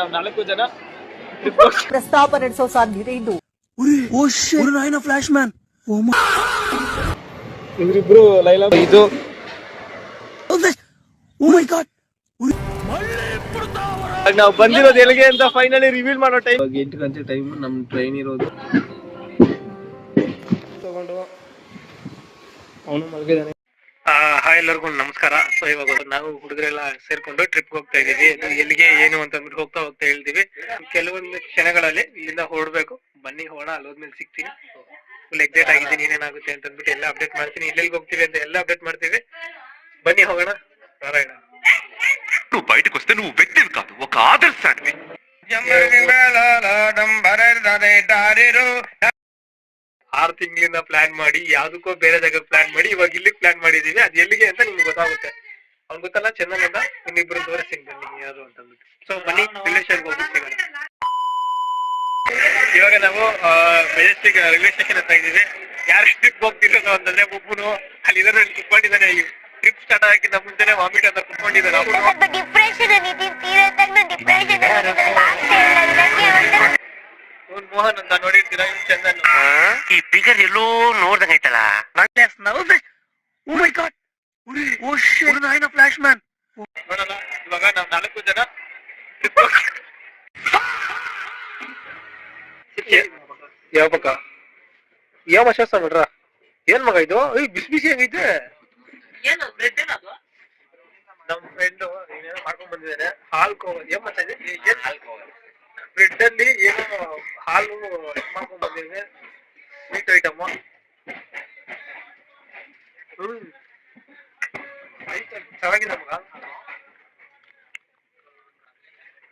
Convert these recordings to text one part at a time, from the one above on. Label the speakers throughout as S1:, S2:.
S1: ನಾವು 4 ಜನ
S2: ಪ್ರಸ್ತಾಪ ನಡೆಸೋ ಸಾಧ್ಯತೆ ಇದ್ದು
S3: ನಾಯಿನ ಫ್ಲಾಶ್ ಮ್ಯಾನ್
S1: ಇವರಿಬ್ರು ಲೈಲಾ ಇದು ನಾವು ಬಂದಿರೋದು ಎಲ್ಲಿಗೆ ಅಂತ ಫೈನಲಿ ರಿವೀಲ್ ಮಾಡೋ ಟೈಮ್ 8 ಗಂಟೆ ಟೈಮ್. ನಮ್ ಟ್ರೈನ್ ಇರೋದು ತಗೊಂಡು ಅವನು ಮಲಗಿದಾನೆ. ಹಾಯ್ ಎಲ್ಲರಿಗೂ ನಮಸ್ಕಾರ. ಸೊ ಇವಾಗ ನಾವು ಹುಡುಗರೆಲ್ಲ ಸೇರ್ಕೊಂಡು ಟ್ರಿಪ್ ಹೋಗ್ತಾ ಇದೀವಿ. ಎಲ್ಲಿಗೆ ಏನು ಅಂತ ಅಂದ್ಬಿಟ್ಟು ಹೋಗ್ತಾ ಹೇಳ್ತೀವಿ. ಕೆಲವೊಂದು ಕ್ಷಣಗಳಲ್ಲಿ ಇಲ್ಲಿಂದ ಹೊರಡ್ಬೇಕು. ಬನ್ನಿ ಹೋಗೋಣ. ಅಲ್ಲೋದ್ಮೇಲೆ ಸಿಗ್ತೀನಿ. ಫುಲ್ ಎಕ್ಸೈಟ್ ಆಗಿದ್ದೀನಿ ಏನೇನಾಗುತ್ತೆ ಅಂತ ಅಂದ್ಬಿಟ್ಟು ಎಲ್ಲ ಅಪ್ಡೇಟ್ ಮಾಡ್ತೀನಿ. ಎಲ್ಲೆಲ್ಲಿಗೆ ಹೋಗ್ತೀವಿ ಅಂತ ಎಲ್ಲ అప్డేట్ ಮಾಡ್ತೀವಿ. బన్నీ ಹೋಗೋಣ. నారాయణ
S4: నువ్వు బయటకు వస్తే నువ్వు వ్యక్తివి కాదు, ఒక ఆదర్శానివి.
S1: ಆರು ತಿಂಗಳಿಂದ ಪ್ಲಾನ್ ಮಾಡಿ ಯಾವ್ದಕ್ಕೋ ಬೇರೆ ಜಾಗ ಪ್ಲಾನ್ ಮಾಡಿ ಇವಾಗ ಇಲ್ಲಿಗೆ ಪ್ಲಾನ್ ಮಾಡಿದೀವಿ. ಅದು ಎಲ್ಲಿಗೆ ಅಂತ ನಿಮ್ಗೆ ಗೊತ್ತಾಗುತ್ತೆ. ಅವ್ನು ಗೊತ್ತಲ್ಲ, ಚೆನ್ನನ್ ಅಂತ. ಇನ್ನಿಬ್ರು ತೋರಿಸ್ತೀನಿ ಬನ್ನಿ ಯಾರು ಅಂತ ಅಂದ್ಬಿಟ್ಟು. ಸೊ ಬನ್ನಿ ರಿಲೇಷನ್ ಹೋಗ್ಬಿಟ್ಟು ಸಿಗೋಣ. ಇವಾಗ ನಾವು ಮೆಜೆಸ್ಟಿಕ್ ರೈಲ್ವೆ ಸ್ಟೇಷನ್ ಹತ್ರ ಇದ್ದೀವಿ. ಯಾರು ಟ್ರಿಪ್ ಹೋಗ್ತಿರೋದು ಅಂತಂದ್ರೆ ಒಬ್ಬನು ಅಲ್ಲಿ ಇದರಲ್ಲಿ ಕುತ್ಕೊಂಡಿದ್ದಾನೆ. ಟ್ರಿಪ್ ಸ್ಟಾರ್ಟ್ ಆಗಿದ್ದ ಮುಂಚೆನೆ ವಾಮಿಟ್ ಅಂತ ಕುತ್ಕೊಂಡಿದ್ದಾನೆ. ಮೋಹನ್ ಅಂತ ನೋಡಿರ್ತೀರಾ? ಚಂದನ್.
S4: ಈ ಫಿಗರ್ ಎಲ್ಲೋ ನೋಡ್ದಂಗೈತಲ್ಲ.
S3: ನಾಯಿನ ಫ್ಲಾಶ್ ಮ್ಯಾನ್
S1: ನೋಡೋಣ. ಇವಾಗ ನಾವು 4 ಜನ ಯಾವ ಪಕ್ಕ ಯಾವ ಮಶಾಸ ನೋಡ್ರ. ಏನ್ ಮಗ ಇದು? ಬಿಸಿ ಬಿಸಿ ಆಗೈತೆ. ನಮ್ ಫ್ರೆಂಡ್ ಏನೇನೋ ಮಾಡ್ಕೊಂಡ್ ಬಂದಿದ್ದಾನೆ. ಹಾಲ್ ಕೋವ ಏನ್ ಮಾಡ್ತಾ ಇದೆ? ಬ್ರೆಡ್ ಅಲ್ಲಿ ಏನೋ ಹಾಲು ಮಾಡ್ಕೊಂಡ್ ಬಂದಿದ್ದಾನೆ. Sweet item. ಚೆನ್ನಾಗಿದೆ ಮಗ.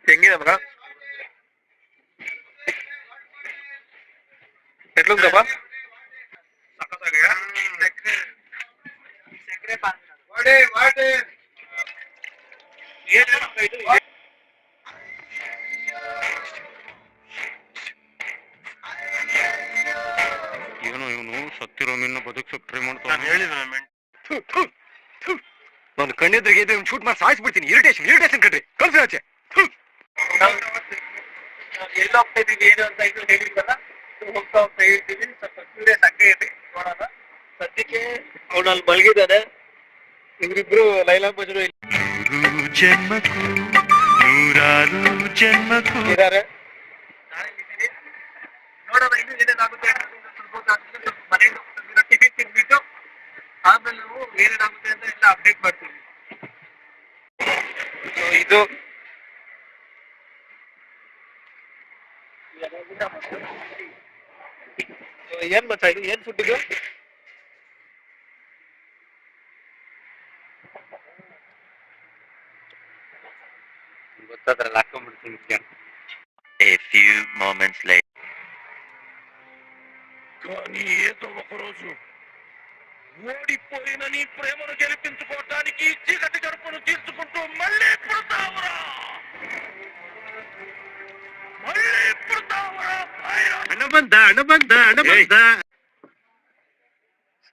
S1: ಹೆಂಗಿದೆ ಮಗ? ಎಟ್ಲುಂಟಪ್ಪ? ಸಖತ್ತಾಗಿದೆಯಾ? ಸಕ್ಕರೆ ಪಾಕ
S4: ಇವನು ಸತ್ತಿರೋ ಮೀನ ಬದುಕ್ಸಕ್ ಟ್ರೈ ಮಾಡ್ತಾನೆ.
S3: ನಾನು ಕಣ್ಣೆದ್ರಿಗೆ ಇದ್ರೆ ಶೂಟ್ ಮಾಡಿ ಸಾಯಿಸ್ಬಿಡ್ತೀನಿ. ಇರಿಟೇಷನ್ ಕಣ್ರಿ. ಕಳ್ಸಿ ಆಚೆ.
S1: ಎಲ್ಲೋ ಹೋಗ್ತಾ ಇದೀವಿ ಏನು ಅಂತ ಇದು ಹೇಳಿದ್ವಲ್ಲ. ಹೋಗ್ತಾ ಹೇಳ್ತೀವಿ. ಸ್ವಲ್ಪ ಕ್ಯೂರಿಯಸ್ ಆಗೇ ಇರ್ರಿ. ನೋಡೋಣ. ಸದ್ಯಕ್ಕೆ ಅವನಲ್ಲಿ ಮಲಗಿದ್ದಾನೆ. ಇವರಿಬ್ರು ಲೈಲಾ ಮಜ್ನು ಇದ್ದಾರೆ. ನೋಡೋಣ ಇನ್ನು ಏನೇನಾಗುತ್ತೆ. ಮನೆಯಿಂದ ಟಿಕೆಟ್ ತಿನ್ಬಿಟ್ಟು ಆಮೇಲೆ ನಾವು ಏನೇನಾಗುತ್ತೆ ಅಂತ ಎಲ್ಲ ಅಪ್ಡೇಟ್ ಮಾಡ್ತೀವಿ. ಇದು ಏನ್ ಮಚ್ಚ ಇದು? ಏನ್ ಫುಡ್ ಇದು?
S4: ಗೊತ್ತಾದ್ರಲ್ಲ, ಹಾಕೊಂಡ್ಬಿಡ್ತೀನಿ. A few moments later. కానీ ఏదో ఒక రోజు ఓడిపోయిన నీ ప్రేమను గెలిపించుకోవడానికి చీకటి గడుపును తీర్చుకుంటూ మళ్ళీ పుడతావురా.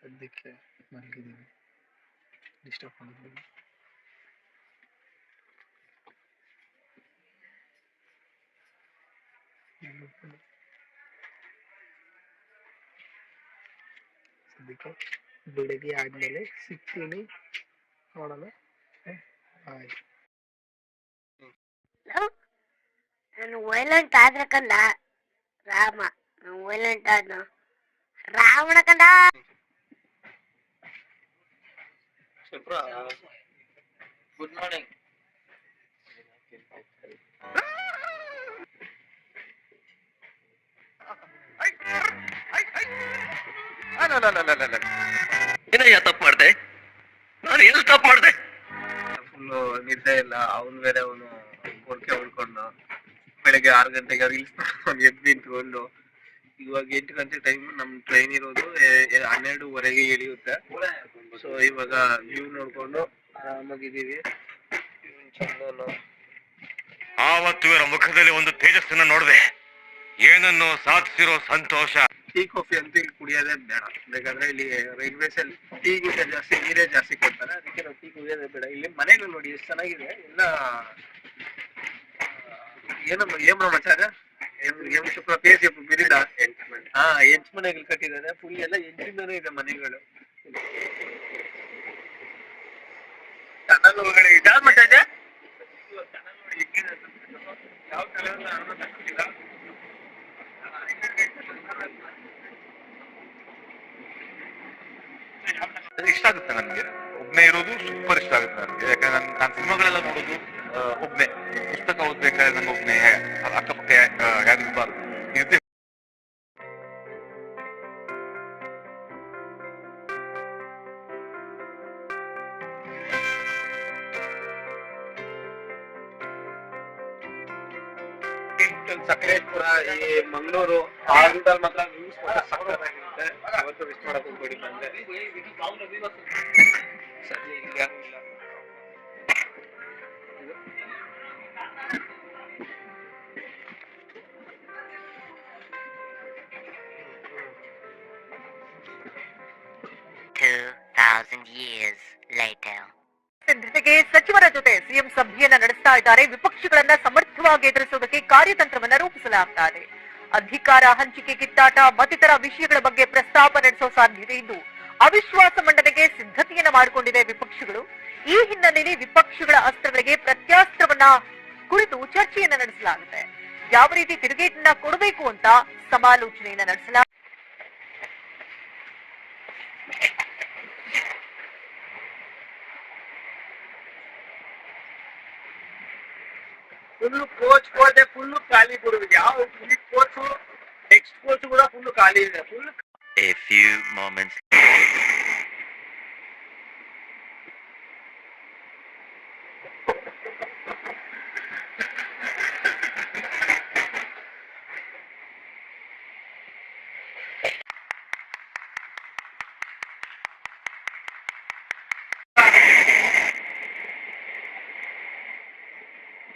S1: ಸದ್ಯಕ್ಕೆ ಮಲಗಿದ್ದೀವಿ. ಡಿಸ್ಟರ್ಬ್ ಮಾಡಿದ್ವಿ. ಸದ್ಯಕ್ಕೆ ಬೆಳಿಗ್ಗೆ ಆದ್ಮೇಲೆ ಸಿಗ್ತೀನಿ. ನೋಡೋಣ. ಆಯ್ತು.
S5: ನಾನು ವೈಲೆಂಟ್ ಆದ್ರೆ ಕಂದ ರಾಮ. ನಾನು ವೈಲೆಂಟ್ ಆದ್ನು ರಾವಣ ಕಂದ.
S1: Good morning.
S4: ಏನಯ್ಯ ತಪ್ಪು ಮಾಡ್ದೆ? ನಾನು ಎಲ್ಲಿ ತಪ್ಪು ಮಾಡ್ದೆ?
S1: ಫುಲ್ಲು ನಿದ್ದೆ ಇಲ್ಲ. ಅವನು ಬೇರೆ ಅವನು ಕೊರ್ಕೆ ಉಳ್ಕೊಂಡು ಬೆಳಗ್ಗೆ 6 ಗಂಟೆಗೆ ಎದ್ದು ನಿಂತ್ಕೊಂಡು ಇವಾಗ 8 ಗಂಟೆ ಟೈಮ್. ನಮ್ ಟ್ರೈನ್ ಇರೋದು 12:30ಗೆ ಇಳಿಯುತ್ತೆ. ಸೊ ಇವಾಗ ವ್ಯೂ ನೋಡ್ಕೊಂಡು ಆರಾಮಾಗಿದ್ದೀವಿ. ಚಂದನು
S4: ಆವತ್ತು ಇವರ ಮುಖದಲ್ಲಿ ಒಂದು ತೇಜಸ್ಸನ್ನ ನೋಡಿದೆ. ಏನನ್ನು ಸಾಧಿಸಿರೋ ಸಂತೋಷ.
S1: ಟೀ ಕಾಫಿ ಅಂತ ಇಲ್ಲಿ ಕುಡಿಯೋದೇ ಬೇಡ. ಬೇಕಾದ್ರೆ ಇಲ್ಲಿ ರೈಲ್ವೇಸ್ ಅಲ್ಲಿ ಟೀಗಿಂತ ಜಾಸ್ತಿ ನೀರೇ ಜಾಸ್ತಿ ಕೊಡ್ತಾರೆ. ಅದಕ್ಕೆ ನಾವು ಟೀ ಕುಡಿಯೋದೇ ಬೇಡ. ಇಲ್ಲಿ ಮನೆಗಳು ನೋಡಿ ಎಷ್ಟು ಚೆನ್ನಾಗಿದೆ. ಎಲ್ಲ ಏನಮ್ಮ ಏನ್ ಮಚಾರ ಎಂ ಶುಕ್ರ ಪೇಜ್ ಬಿರಿದ ಎಂಟು ಮನೆಗಳು ಕಟ್ಟಿದ್ದಾರೆ ಫುಲ್ ಎಲ್ಲ ಎಂಟಿಂದನೂ ಇದೆ ಮನೆಗಳು. ಟನಲ್ ಒಳಗಡೆ ಯಾವ ಮಠ ಇದೆ? ಯಾವ
S3: ಇಷ್ಟ ಆಗುತ್ತೆ ನನಗೆ. ಒಬ್ನೇ ಇರೋದು ಸೂಪರ್ ಇಷ್ಟ ಆಗುತ್ತೆ ನನಗೆ. ಯಾಕಂದ್ರೆ ನಾನು ಸಿನಿಮಾಗಳೆಲ್ಲ ನೋಡೋದು ಒಬ್ನೇ. ಪುಸ್ತಕ ಓದ್ಬೇಕಾದ್ರೆ ನಂಗೆ ಒಬ್ನೇ, ಅಕ್ಕಪಕ್ಕ ಯಾರು ಇರಬಾರ್ದು. ಇರುತ್ತೆ.
S1: ಸಕಲೇಶ್ಪುರ, ಈ ಮಂಗಳೂರು ಆದಲ್ಲಿ ಮಾತ್ರ ವ್ಯೂಸ್ ಸಕ್ಕತ್ತಾಗಿರುತ್ತೆ. ಅವತ್ತು ಮಿಸ್ ಮಾಡಕ್ ಹೋಗ್ಬೇಡಿ. ಬಂದ್ರೆ ಸದ್ಯ ಇಲ್ಲಿ ಆಗಿಲ್ಲ.
S2: ಜೊತೆಗೆ ಸಚಿವರ ಜೊತೆ ಸಿಎಂ ಸಭೆಯನ್ನ ನಡೆಸ್ತಾ ಇದ್ದಾರೆ. ವಿಪಕ್ಷಗಳನ್ನ ಸಮರ್ಥವಾಗಿ ಎದುರಿಸುವುದಕ್ಕೆ ಕಾರ್ಯತಂತ್ರವನ್ನ ರೂಪಿಸಲಾಗ್ತಾ ಇದೆ. ಅಧಿಕಾರ ಹಂಚಿಕೆ, ಕಿತ್ತಾಟ ಮತ್ತಿತರ ವಿಷಯಗಳ ಬಗ್ಗೆ ಪ್ರಸ್ತಾಪ ನಡೆಸೋ ಸಾಧ್ಯತೆ ಇದ್ದು ಅವಿಶ್ವಾಸ ಮಂಡನೆಗೆ ಸಿದ್ಧತೆಯನ್ನ ಮಾಡಿಕೊಂಡಿದೆ ವಿಪಕ್ಷಗಳು. ಈ ಹಿನ್ನೆಲೆಯಲ್ಲಿ ವಿಪಕ್ಷಗಳ ಅಸ್ತ್ರಗಳಿಗೆ ಪ್ರತ್ಯಾಸ್ತ್ರವನ್ನ ಕುರಿತು ಚರ್ಚೆಯನ್ನ ನಡೆಸಲಾಗುತ್ತೆ. ಯಾವ ರೀತಿ ತಿರುಗೇಟನ್ನ ಕೊಡಬೇಕು ಅಂತ ಸಮಾಲೋಚನೆಯನ್ನ ನಡೆಸಲಾಗಿದೆ.
S1: ಫುಲ್ ಕೋಚ್ ಫುಲ್ ಖಾಲಿ ಕೊಡುವುದು. ಯಾವ ಕೋಚ್ ನೆಕ್ಸ್ಟ್ ಕೋಚ್ ಕೂಡ ಫುಲ್ ಖಾಲಿ ಇದೆ. Full
S4: A few moments.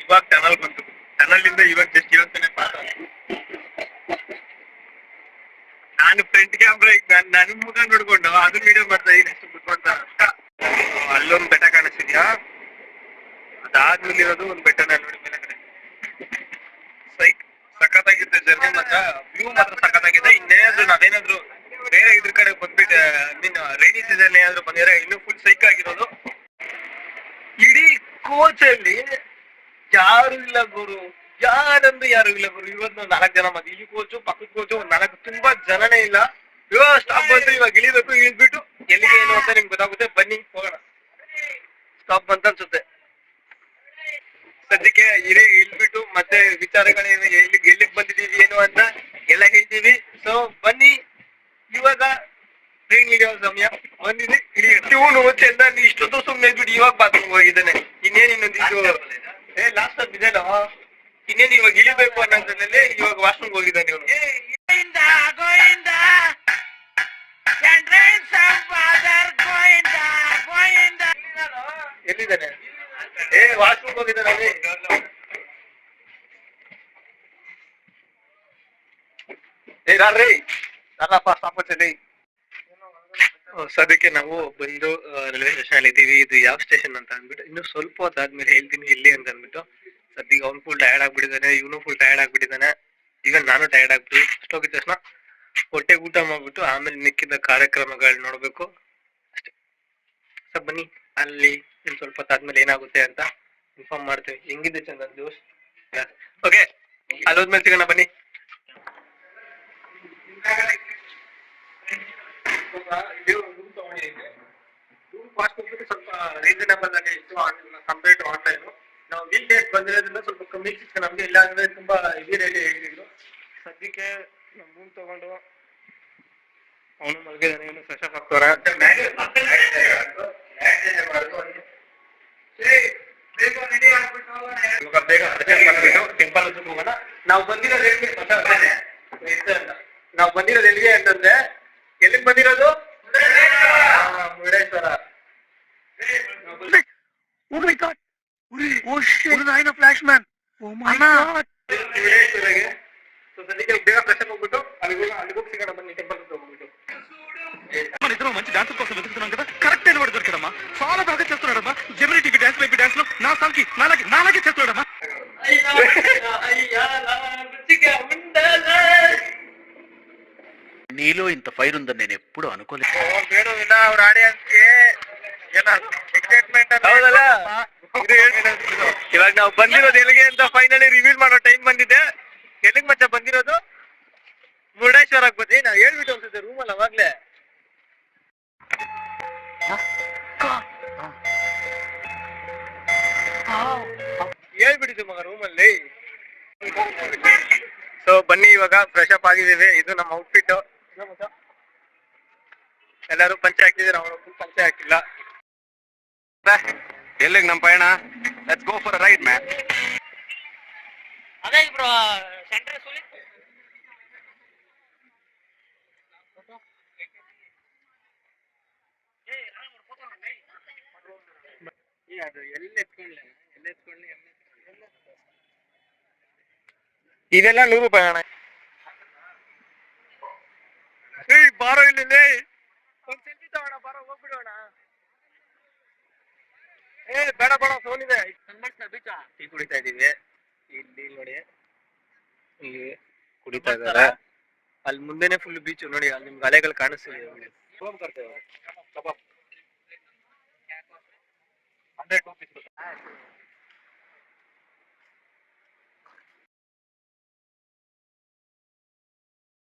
S1: ಇವಾಗ ಟನಲ್ ಬಂತು. ಟನಲ್ ಇಂದ ಇವಾಗ ಜಸ್ಟ್ ಇವತ್ತನೇ ಪಾಸ್ ಆಯ್ತು. ನಾನು ಫ್ರಂಟ್ ಕ್ಯಾಮ್ರಾ ನನ್ನ ಮುಖ ನೋಡ್ಕೊಂಡು ಅದು ವಿಡಿಯೋ ಮಾಡ್ತಾ ಇದೀನಿ. ಎಷ್ಟು ಬಿಟ್ಕೊಂತ ಅಲ್ಲೊಂದು ಬೆಟ್ಟ ಕಾಣಿಸ್ತಿದ್ಯಾ? ಅದಾದ್ಮೇಲೆ ಇರೋದು ಒಂದು ಬೆಟ್ಟನ ನೋಡಿ ಮೇಲೆ ಕಡೆ. ಸಖತ್ತಾಗಿದೆ ಜರ್ನಿ ಮಾತ್ರ. ವ್ಯೂ ಮಾತ್ರ ಸಖತ್ತಾಗಿದೆ. ಇನ್ನೇನಾದ್ರು ನಾವೇನಾದ್ರು ಬೇರೆ ಇದ್ರ ಕಡೆ ಬಂದ್ಬಿಟ್ಟೆ, ನೀನು ರೈನಿ ಸೀಸನ್ ಏನಾದ್ರು ಬಂದಿದ್ರೆ ಇನ್ನೂ ಫುಲ್ ಸೈಕ್ ಆಗಿರೋದು. ಇಡೀ ಕೋಚ್ ಅಲ್ಲಿ ಯಾರು ಇಲ್ಲ ಗುರು, ಯಾರು ಇಲ್ಲ ಗುರು. ಇವತ್ತು 4 ಜನ ಮತ್ತೆ ಈ ಕೋಚು ಪಕ್ಕದ ಕೋಚು 4 ತುಂಬಾ ಜನನೇ ಇಲ್ಲ. ಇವಾಗ ಸ್ಟಾಪ್ ಬಂತು. ಇವಾಗ ಇಳಿಬೇಕು. ಇಳಿದ್ಬಿಟ್ಟು ಎಲ್ಲಿಗೆ ಏನು ಅಂತ ನಿಮ್ಗೆ ಗೊತ್ತಾಗುತ್ತೆ. ಬನ್ನಿ ಹೋಗೋಣ. ಸ್ಟಾಪ್ ಬಂತ ಅನ್ಸುತ್ತೆ. ಸದ್ಯಕ್ಕೆ ಇಳ್ಬಿಟ್ಟು ಮತ್ತೆ ವಿಚಾರಗಳೇನು, ಎಲ್ಲಿಗೆ ಬಂದಿದೀವಿ ಏನು ಅಂತ ಎಲ್ಲ ಹೇಳ್ತೀವಿ. ಸೊ ಬನ್ನಿ, ಇವಾಗ ಟ್ರೈನ್ ಇಳಿಯೋ ಸಮಯ ಬಂದಿದೆ. ಇವನು ಚಂದ ಇಷ್ಟೊತ್ತು ಸುಮ್ಮನೆ ಇದ್ಬಿಟ್ಟು ಇವಾಗ ಬಾತ್ರೂಮ್ ಹೋಗಿದ್ದಾನೆ. ಇನ್ನೇನು ಇನ್ನೊಂದಿದ್ದು ಲಾಸ್ಟ್ ಟೈಮ್ ಇದೇನೋ, ಇನ್ನೇನು ಇವಾಗ ಇಳಿಬೇಕು ಅನ್ನೋದ್ರಲ್ಲಿ ಇವಾಗ ವಾಶ್ರೂಮ್ ಹೋಗಿದ್ದಾನೆ ಇವನು. ಎಲ್ಲಿದ್ದಾನೆ? ವಾಶ್ರೂಮ್ ಹೋಗಿದ್ದಾನೆ. ರಾರ್ರಿ ನಾನಪ್ಪ ಸ್ಟಾಪ್ ಹಚ್ಚಿದೆ. ಸದ್ಯಕ್ಕೆ ನಾವು ಬಂದು ರೈಲ್ವೆ ಸ್ಟೇಷನ್ ಅಲ್ಲಿ ಇದ್ದೀವಿ. ಇದು ಯಾವ ಸ್ಟೇಷನ್ ಅಂತ ಅಂದ್ಬಿಟ್ಟು ಇನ್ನು ಸ್ವಲ್ಪ ಹೊತ್ತಾದ್ಮೇಲೆ ಹೇಳ್ತೀನಿ ಎಲ್ಲಿ ಅಂತ ಅಂದ್ಬಿಟ್ಟು. ಸದ್ಯಕ್ಕೆ ಅವ್ನು ಫುಲ್ ಟಯರ್ಡ್ ಆಗ್ಬಿಟ್ಟಿದ್ದಾನೆ, ಇವನು ಫುಲ್ ಟಯರ್ಡ್ ಆಗ್ಬಿಟ್ಟಿದ್ದಾನೆ. ಈಗ ನಾನು ಟಯರ್ಡ್ ಆಗ್ಬಿಟ್ಟು ಅಷ್ಟೋಗಿದ ತಕ್ಷಣ ಹೊಟ್ಟೆಗೆ ಊಟ ಮಾಡ್ಬಿಟ್ಟು ಆಮೇಲೆ ಮಿಕ್ಕಿದ ಕಾರ್ಯಕ್ರಮಗಳು ನೋಡ್ಬೇಕು ಅಷ್ಟೇ. ಸೊ ಬನ್ನಿ, ಅಲ್ಲಿ ಇನ್ನು ಸ್ವಲ್ಪ ಹೊತ್ತಾದ್ಮೇಲೆ ಏನಾಗುತ್ತೆ ಅಂತ ಇನ್ಫಾರ್ಮ್ ಮಾಡ್ತೇವೆ. ಹೆಂಗಿದೆ ಚಂದನ್ ದೋಸ್? ಓಕೆ, ಅಲ್ಲೋದ್ಮೇಲೆ ಸಿಗೋಣ ಬನ್ನಿ. ರೂಮ್ ತಗೊಂಡಿದ್ದೆ. ರೂಮ್ ಕಾಸ್ಟ್ ಹೋಗ್ಬಿಟ್ಟು ಸ್ವಲ್ಪ ರೀಸನಬಲ್ ಆಗಿ ಇತ್ತು ಕಂಪೇರ್ ಟು ಆನ್ಲೈನ್. ನಾವು ವೀಕ್ ಡೇಸ್ ಬಂದಿರೋದ್ರಿಂದ ಸ್ವಲ್ಪ ಕಮ್ಮಿ ಸಿಕ್ತು ನಮ್ಗೆ. ಇಲ್ಲ ಅಂದ್ರೆ ತುಂಬಾ ಹೆವಿ ರೇಟ್ ಹೇಳಿದ್ರು. ಸದ್ಯಕ್ಕೆ ನಮ್ಮ ರೂಮ್ ತಗೊಂಡು ಅವನು ಮಲಗಿದಾನೆ, ಇವನು ಫ್ರೆಶ್ ಅಪ್ ಆಗ್ತಾರ. ಇವಾಗ ಬೇಗ ಫ್ರೆಶ್ ಅಪ್ ಮಾಡ್ಬಿಟ್ಟು ಟೆಂಪಲ್ ಹತ್ರ ಹೋಗೋಣ. ನಾವು ಬಂದಿರೋದು ಎಲ್ಲಿಗೆ ಅಂತಂದ್ರೆ, ಎಲ್ಲಿಗೆ ಬಂದಿರೋದು? ಮುರುಡೇಶ್ವರ. ಮುರುಡೇಶ್ವರಗೆ ಸದ್ಯಕ್ಕೆ ಬೇಗ ಫ್ರೆಶ್ ಅಪ್ ಹೋಗ್ಬಿಟ್ಟು ಅಲ್ಲಿಗೋಗಿ ಸಿಗೋಣ ಬನ್ನಿ. ಟೆಂಪಲ್ ಹತ್ರ ಹೋಗ್ಬಿಟ್ಟು
S3: మంచి డాన్స్ కోసం వెతుకుతున్నాం కదా, కరెక్ట్ అయిన వాడు దొరికాడమ్మా. చాలా బాగా చేస్తున్నాడమ్మా. Gemini TV dance baby dance లో నా సాంగ్ కి నాలాగే చేస్తున్నాడమ్మా.
S4: నీలో ఇంత ఫైర్ ఉందని నేను ఎప్పుడు అనుకోలేదు.
S1: ಅವ್ರ ಆಡಿಯನ್ಸ್ಗೆ ಎಕ್ಸೈಟ್ಮೆಂಟ್ ಹೌದಲ್ಲ. ಇವಾಗ ನಾವು ಬಂದಿರೋದು ಎಲ್ಲಿಗೆ ಅಂತ ಫೈನಲಿ ರಿವೀಲ್ ಮಾಡೋ ಟೈಮ್ ಬಂದಿದೆ. ಎಲ್ಲಿಗೆ ಮಚ್ಚ ಬಂದಿರೋದು? ಮುರುಡೇಶ್ವರಕ್ಕೆ ಬಂದಿ. ನಾವು ಹೇಳ್ಬಿಟ್ಟು ಅನ್ಸುತ್ತೆ ರೂಮಲ್ಲಿ ಅವಾಗ್ಲೇ. ಹೇಳ್ಬಿಟ್ಟಿದ್ದೆ ಮಗ ರೂಮಲ್ಲಿ. ಸೊ ಬನ್ನಿ ಇವಾಗ ಫ್ರೆಶ್ ಅಪ್ ಆಗಿದ್ದೀವಿ. ಇದು ನಮ್ಮ ಔಟ್ಫಿಟ್. ಎಲ್ಲರೂ ಪಂಚೆ ಹಾಕಿದ್ರೆ ಅವನು ಪಂಚೆ ಹಾಕಿಲ್ಲ.
S3: ಎಲ್ಲಿಗೆ ನಮ್ಮ ಪಯಣ? Let's go for a ride man.
S2: ಅದೇ ಬ್ರೋ ಸೆಂಟ್ರಲ್ ಸುಲಿ
S1: ಇದೆಲ್ಲ 100 ರೂಪಾಯಿ ಅಣ್ಣ. ಬಾರೋ ಇಲ್ಲಿ ಒಂದ್ ಸೆಲ್ಫಿ ತಗೋಣ, ಬಾರೋ ಹೋಗ್ಬಿಡೋಣ. ಬೇಡ ಬೇಡ ಫೋನ್ ಇದೆ. ಟೀ ಕುಡಿತಾ ಇದೀವಿ. ಇಲ್ಲಿ ನೋಡಿ, ಇಲ್ಲಿ ಕುಡಿತಾ ಇದಾರೆ. ಅಲ್ಲಿ ಮುಂದೆನೆ ಫುಲ್ ಬೀಚ್ ನೋಡಿ. ಅಲ್ಲಿ ನಿಮ್ಗೆ ಅಲೆಗಳು ಕಾಣಿಸ್ತಿದೆ. 100 ರೂಪಾಯಿ.